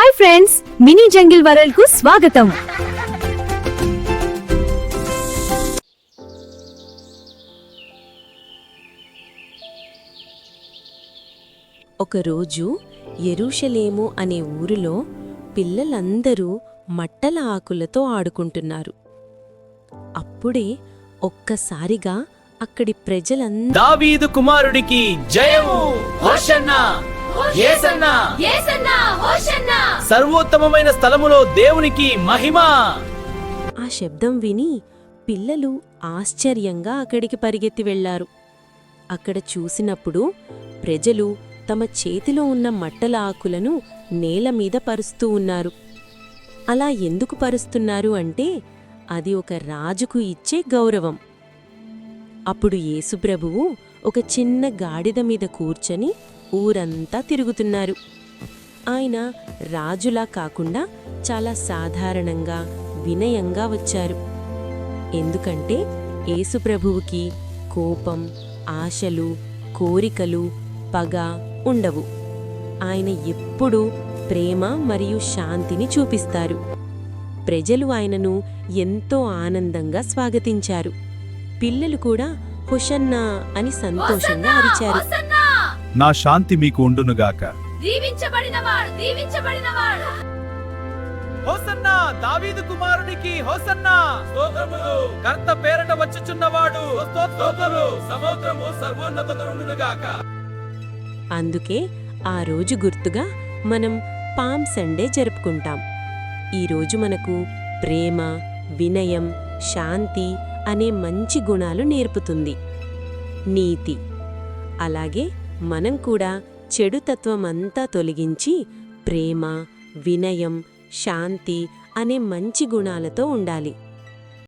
Hi friends, mini jungle world కు స్వాగతం. ఒకరోజు యెరూషలేము అనే ఊరిలో పిల్లలందరూ మట్టల ఆకులతో ఆడుకుంటున్నారు. అప్పుడే ఒక్కసారిగా అక్కడి ప్రజలందరూ దావీదు కుమారుడికి జయము, హోషన్నా, యేసన్నా, యేసన్నా, హోషన్నా, సర్వోత్తమమైన స్థలములో దేవునికి మహిమ. ఆ శబ్దం విని పిల్లలు ఆశ్చర్యంగా అక్కడికి పరిగెత్తి వెళ్లారు. అక్కడ చూసినప్పుడు ప్రజలు తమ చేతిలో ఉన్న మట్టల ఆకులను నేలమీద పరుస్తూ ఉన్నారు. అలా ఎందుకు పరుస్తున్నారు అంటే అది ఒక రాజుకు ఇచ్చే గౌరవం. అప్పుడు యేసుప్రభువు ఒక చిన్న గాడిద మీద కూర్చొని ఊరంతా తిరుగుతున్నారు. ఆయన రాజులా కాకుండా చాలా సాధారణంగా, వినయంగా వచ్చారు. ఎందుకంటే యేసుప్రభువుకి కోపం, ఆశలు, కోరికలు, పగ ఉండవు. ఆయన ఎప్పుడూ ప్రేమ మరియు శాంతిని చూపిస్తారు. ప్రజలు ఆయనను ఎంతో ఆనందంగా స్వాగతించారు. పిల్లలు కూడా హోషన్నా అని సంతోషంగా అరిచారు. హోషన్నా, నా శాంతి మీకు ఉండునుగాక. దీవించబడినవాడు, దీవించబడినవాడు. హోసన్నా, దావీదు కుమారునికి హోసన్నా. స్తోత్రములు, కర్త పేరట వచ్చుచున్నవాడు. స్తోత్రములు, సముద్రము సర్వోన్నతముగాక. అందుకే ఆ రోజు గుర్తుగా మనం పామ్ సండే జరుపుకుంటాం. ఈరోజు మనకు ప్రేమ, వినయం, శాంతి అనే మంచి గుణాలు నేర్పుతుంది. నీతి. అలాగే మనం కూడా చెడుతత్వమంతా తొలగించి ప్రేమ, వినయం, శాంతి అనే మంచి గుణాలతో ఉండాలి.